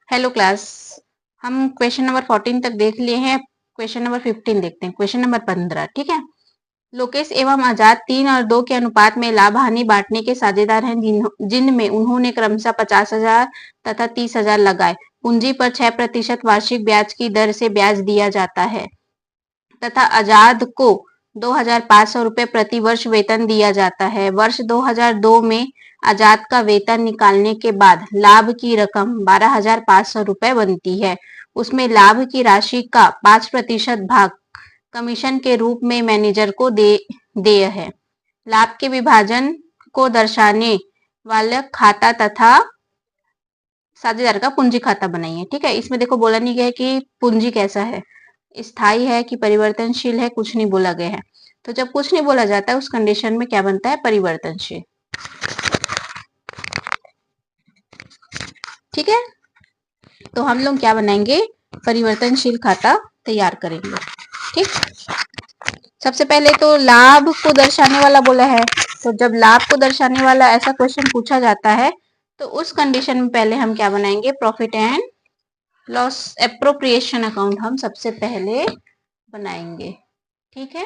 Hello class. हम question number 14 तक देख लिए हैं। क्वेश्चन नंबर 15 देखते हैं। क्वेश्चन नंबर 15, ठीक है। लोकेश एवं आजाद 3 और 2 के अनुपात में लाभ हानि बांटने के साझेदार हैं, जिनमें उन्होंने क्रमशः 50,000 तथा 30,000 लगाए। पूंजी पर 6% वार्षिक ब्याज की दर से ब्याज दिया जाता है तथा आजाद को 2,500 रुपये प्रति वर्ष वेतन दिया जाता है। वर्ष 2002 में आजाद का वेतन निकालने के बाद लाभ की रकम 12,500 रुपये बनती है। उसमें लाभ की राशि का 5% भाग कमीशन के रूप में मैनेजर को देय है। लाभ के विभाजन को दर्शाने वाला खाता तथा साझेदार का पूंजी खाता बनाइए। ठीक है, इसमें देखो बोला नहीं गया है कि पूंजी कैसा है, स्थायी है कि परिवर्तनशील है, कुछ नहीं बोला गया है। तो जब कुछ नहीं बोला जाता है उस कंडीशन में क्या बनता है, परिवर्तनशील। ठीक है, तो हम लोग क्या बनाएंगे, परिवर्तनशील खाता तैयार करेंगे। ठीक, सबसे पहले तो लाभ को दर्शाने वाला बोला है, तो जब लाभ को दर्शाने वाला ऐसा क्वेश्चन पूछा जाता है तो उस कंडीशन में पहले हम क्या बनाएंगे, profit and loss appropriation account हम सबसे पहले बनाएंगे। ठीक है,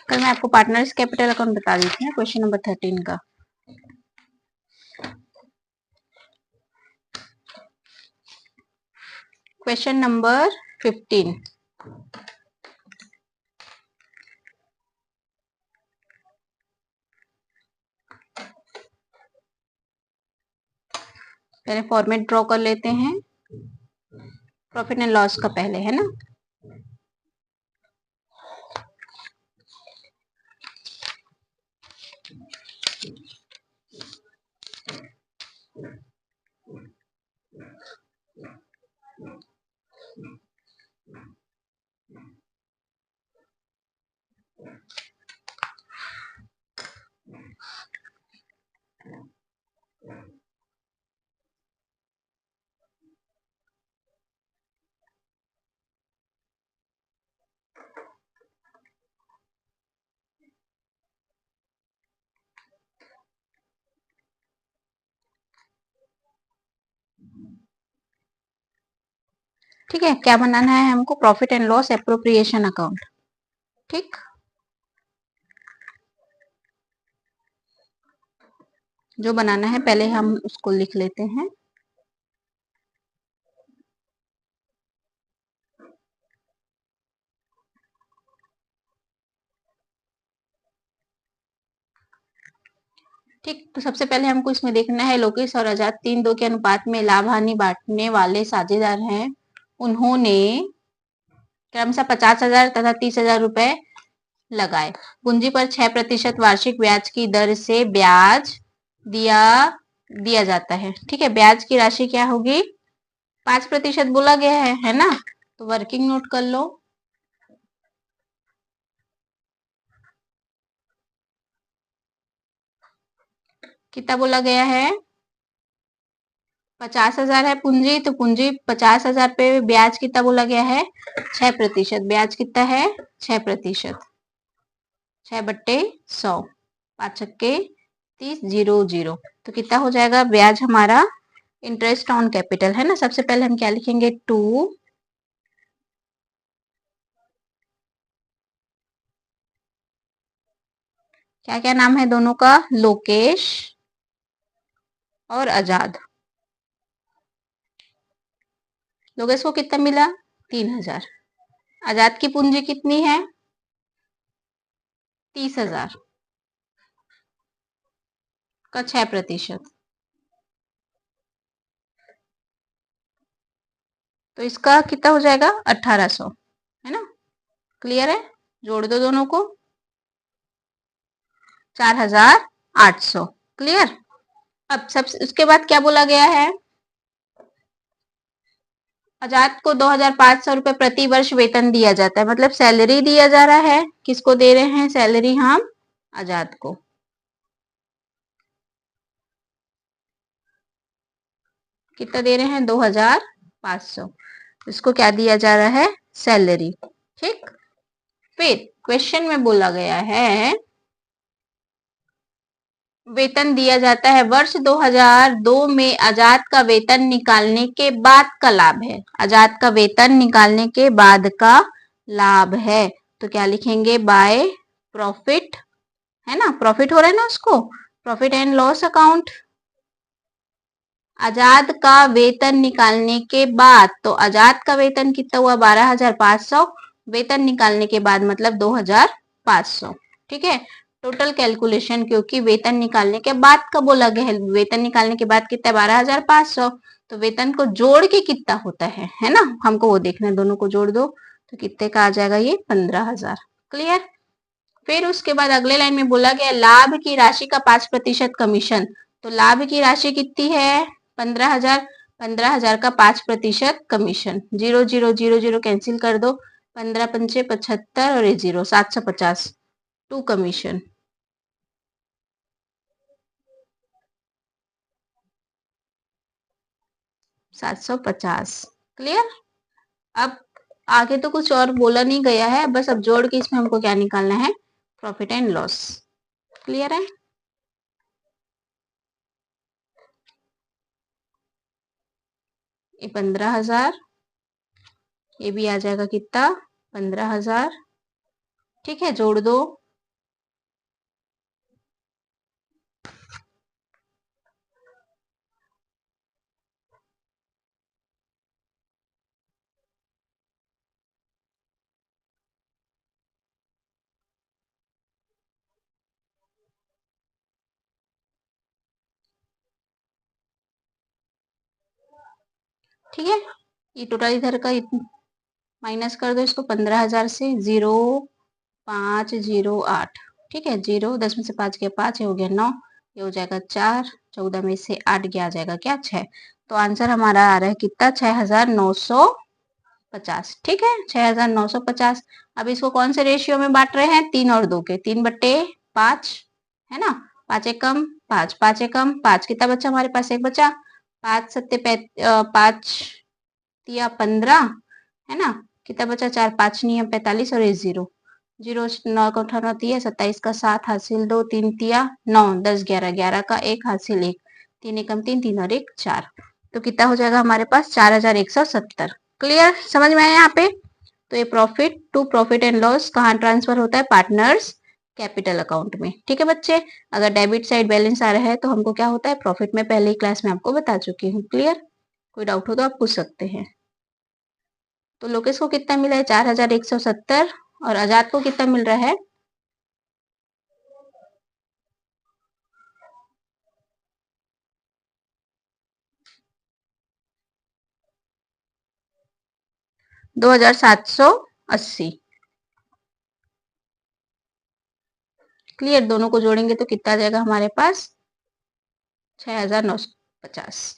कल मैं आपको पार्टनर्स कैपिटल अकाउंट बता दी थी क्वेश्चन नंबर 13 का। क्वेश्चन नंबर 15, पहले फॉर्मेट ड्रॉ कर लेते हैं, प्रॉफिट एंड लॉस का पहले, है ना। ठीक है, क्या बनाना है हमको, profit and loss appropriation account. ठीक, जो बनाना है पहले हम उसको लिख लेते हैं। ठीक, तो सबसे पहले हमको इसमें देखना है लोकेश और आजाद 3-2 के अनुपात में लाभ हानि बांटने वाले साझेदार हैं। उन्होंने क्रमशः 50,000 तथा 30,000 रुपए लगाए। पूंजी पर 6% वार्षिक ब्याज की दर से ब्याज दिया दिया जाता है। ठीक है, ब्याज की राशि क्या होगी, 5% बोला गया है ना। तो वर्किंग नोट कर लो। कितना बोला गया है, 50,000 है पूंजी, तो पूंजी 50,000 पे ब्याज कितना बोला गया है, 6%। ब्याज कितना है, 6%, 6/100, 5×6 = 30, 0, तो कितना हो जाएगा ब्याज हमारा, इंटरेस्ट ऑन कैपिटल, है ना। सबसे पहले हम क्या लिखेंगे, 2, क्या क्या नाम है दोनों का, लोकेश और आजाद। लोकेश को कितना मिला, 3,000। आजाद की पूंजी कितनी है, 30,000 का 6%, तो इसका कितना हो जाएगा, 1,800, है ना। क्लियर है, जोड़ दो दोनों को, 4,800। क्लियर। अब सब उसके बाद क्या बोला गया है, आजाद को 2,500 रुपए प्रति वर्ष वेतन दिया जाता है, मतलब सैलरी दिया जा रहा है। किसको दे रहे हैं सैलरी, हम आजाद को। कितना दे रहे हैं, 2,500। इसको क्या दिया जा रहा है, सैलरी। ठीक, फिर क्वेश्चन में बोला गया है वेतन दिया जाता है वर्ष 2002 में आजाद का वेतन निकालने के बाद का लाभ है। आजाद का वेतन निकालने के बाद का लाभ है, तो क्या लिखेंगे बाय प्रॉफिट, है ना, प्रॉफिट हो रहा है ना उसको, प्रॉफिट एंड लॉस अकाउंट। आजाद का वेतन निकालने के बाद, तो आजाद का वेतन कितना हुआ 12,500, वेतन निकालने के बाद मतलब 2,500। ठीक है, टोटल कैलकुलेशन, क्योंकि वेतन निकालने के बाद का बोला गया है, वेतन निकालने के बाद कितना 12,500, तो वेतन को जोड़ के कितना होता है ना, हमको वो देखना है, दोनों को जोड़ दो तो कितने का आ जाएगा ये 15,000। क्लियर। फिर उसके बाद अगले लाइन में बोला गया लाभ की राशि का 5% कमीशन, तो लाभ की राशि कितनी है 15,000, 15,000 का 5% कमीशन, 0 0 0 0 कैंसिल कर दो, 15 पंचे 75 और ये 0 750 टू कमीशन। ₹750। क्लियर। अब आगे तो कुछ और बोला नहीं गया है, बस अब जोड़ के इसमें हमको क्या निकालना है, प्रॉफिट एंड लॉस। क्लियर है। ये 15,000, ये भी आ जाएगा कितना 15,000। ठीक है, जोड़ दो, ठीक है। ये टोटल इधर का माइनस कर दो इसको 15,000 से, 0,508। ठीक है, 0 10 में से 5 गया 5, ये हो गया 9, ये हो जाएगा 4, 14 में से 8 गया आ जाएगा क्या 6, तो आंसर हमारा आ रहा है कितना 6,950। ठीक है, 6,950। अब इसको कौन से रेशियो में बांट रहे हैं, 3 और 2 के, 3/5, है ना, 5 एकम 5, 5 एकम 5, कितना बचा हमारे पास, एक बचा, 5 सत्ते 5 तिया 15, है ना, कितना बचा 4 5 नियम 45 और ये 0 0 9 का 18 तिया 27 का 7 हासिल 2 3 तिया 9 10 11 11 का 1 हासिल 1 3 एकम 3 3 और 1 4, तो कितना हो जाएगा हमारे पास 4,170। क्लियर, समझ में आया यहाँ पे। तो ये profit to profit and loss कहाँ ट्रांसफर होता है, पार्टनर्स कैपिटल अकाउंट में। ठीक है बच्चे, अगर डेबिट साइड बैलेंस आ रहा है तो हमको क्या होता है, प्रॉफिट में पहले ही क्लास में आपको बता चुकी हूँ। क्लियर, कोई डाउट हो तो आप पूछ सकते हैं। तो लोकेश को कितना मिला है 4,170 और आजाद को कितना मिल रहा है 2,780। क्लियर, दोनों को जोड़ेंगे तो कितना आ जाएगा हमारे पास 6,950।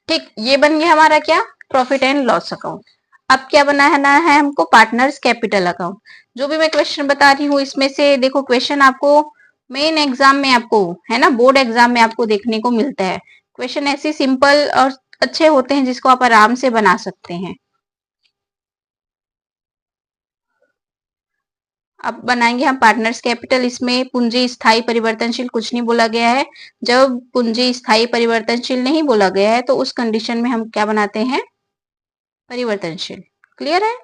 ठीक, ये बन गया हमारा क्या, प्रॉफिट एंड लॉस अकाउंट। अब क्या बनाना है हमको, पार्टनर्स कैपिटल अकाउंट। जो भी मैं क्वेश्चन बता रही हूँ इसमें से देखो, क्वेश्चन आपको मेन एग्जाम में आपको, है ना, बोर्ड एग्जाम में आपको देखने को मिलता है। क्वेश्चन ऐसे सिंपल और अच्छे होते हैं जिसको आप आराम से बना सकते हैं। अब बनाएंगे हम पार्टनर्स कैपिटल, इसमें पूंजी स्थायी परिवर्तनशील कुछ नहीं बोला गया है। जब पूंजी स्थायी परिवर्तनशील नहीं बोला गया है तो उस कंडीशन में हम क्या बनाते हैं, परिवर्तनशील। क्लियर है।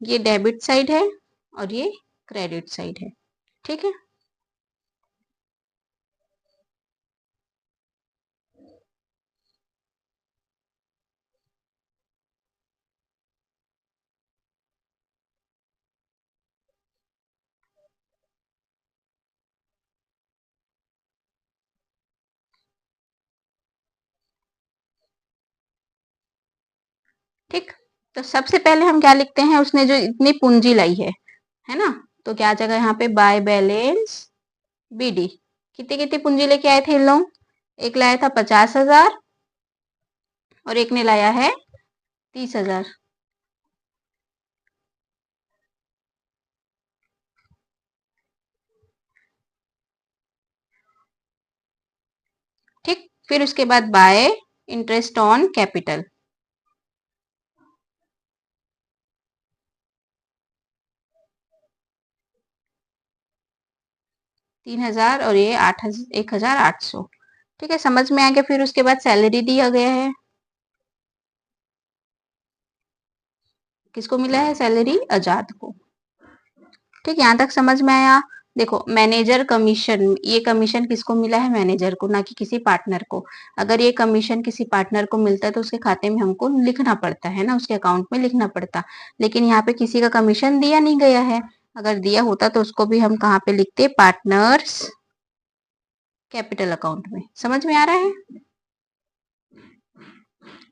ये डेबिट साइड है और ये क्रेडिट साइड है। ठीक है, ठीक। तो सबसे पहले हम क्या लिखते हैं, उसने जो इतनी पूंजी लाई है ना, तो क्या आ जाएगा यहाँ पे बाय बैलेंस बीडी। कितनी कितनी पूंजी लेके आए थे इन लोग, एक लाया था 50,000 और एक ने लाया है 30,000। ठीक, फिर उसके बाद बाय इंटरेस्ट ऑन कैपिटल, 3000 और ये 1800। ठीक है, समझ में आ गया। फिर उसके बाद सैलरी दिया गया है, किसको मिला है सैलरी? आजाद को। ठीक, यहाँ तक समझ में आया। देखो मैनेजर कमीशन, ये कमीशन किसको मिला है? मैनेजर को, ना कि किसी पार्टनर को। अगर ये कमीशन किसी पार्टनर को मिलता है तो उसके खाते में हमको लिखना पड़ता है ना, उसके अकाउंट में लिखना पड़ता। लेकिन यहाँ पे किसी का कमीशन दिया नहीं गया है। अगर दिया होता तो उसको भी हम कहाँ पे लिखते? पार्टनर्स कैपिटल अकाउंट में। समझ में आ रहा है?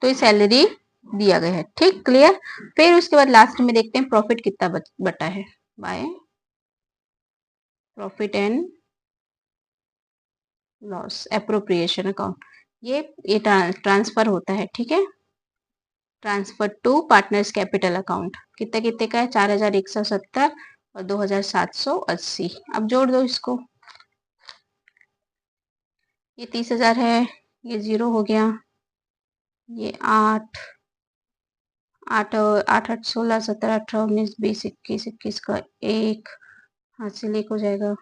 तो ये सैलरी दिया गया है। ठीक, क्लियर। फिर उसके बाद लास्ट में देखते हैं प्रॉफिट कितना बटा है। By profit and loss appropriation account, ये ट्रांसफर होता है। ठीक है, transfer to partners capital account. कितने कितने का है? 4170 और 2780। अब जोड़ दो इसको। ये 30,000 है, ये 0 हो गया, ये 8 8 8 8 16 17 18 19 20 21 21 का 1 हासिल 1 हो जाएगा,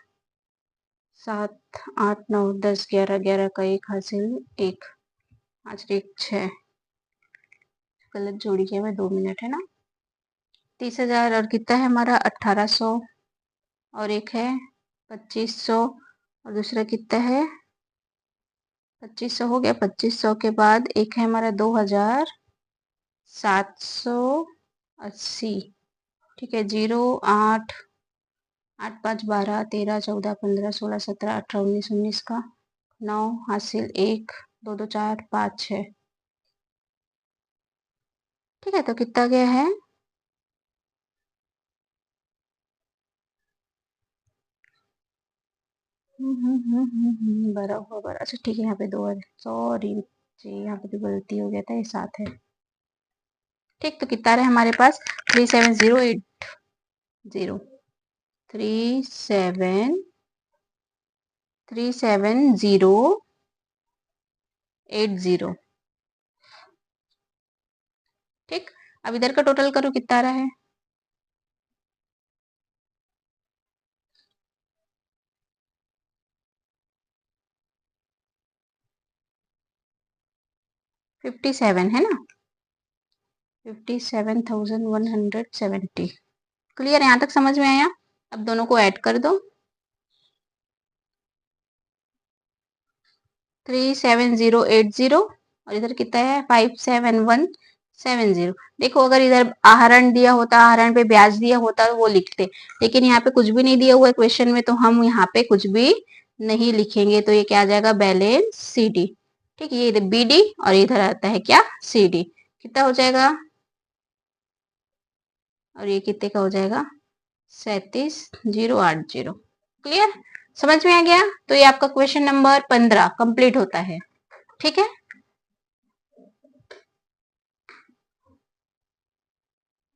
7 8 9 10 11 11 का 1 हासिल 1, 5 1 6। गलत जोड़ी किया मैं, 2 मिनट है ना। 30,000 और कितना है हमारा? 1800 और एक है 2500 और दूसरा कितना है? 2500 हो गया। 2500 के बाद एक है हमारा 2780। ठीक है, 0 8 8 5 12 13 14 15 16 17 18 19 19 का 9 हासिल 1 2 2 4 5 6। ठीक है, तो कितना गया है? बड़ा हुआ बड़ा। अच्छा ठीक है, यहाँ पे 2 है, सॉरी जी, यहाँ पे तो गलती हो गया था, ये 7 है। ठीक, तो कितना रहे हमारे पास? 37080 37080। ठीक, अब इधर का टोटल करो, कितना आ रहा है? 57 है ना, 57,170। क्लियर, यहाँ तक समझ में आया? अब दोनों को ऐड कर दो। 37080 और इधर कितना है? 57170। देखो अगर इधर आहरण दिया होता, आहरण पे ब्याज दिया होता तो वो लिखते, लेकिन यहाँ पे कुछ भी नहीं दिया हुआ है क्वेश्चन में, तो हम यहाँ पे कुछ भी नहीं लिखेंगे। तो ये क्या आ जाएगा? Balance CD. ठीक, ये इधर बीडी और इधर आता है क्या? सीडी। कितना हो जाएगा? और ये कितने का हो जाएगा? 37,080। क्लियर, समझ में आ गया? तो ये आपका क्वेश्चन नंबर 15 कंप्लीट होता है। ठीक है।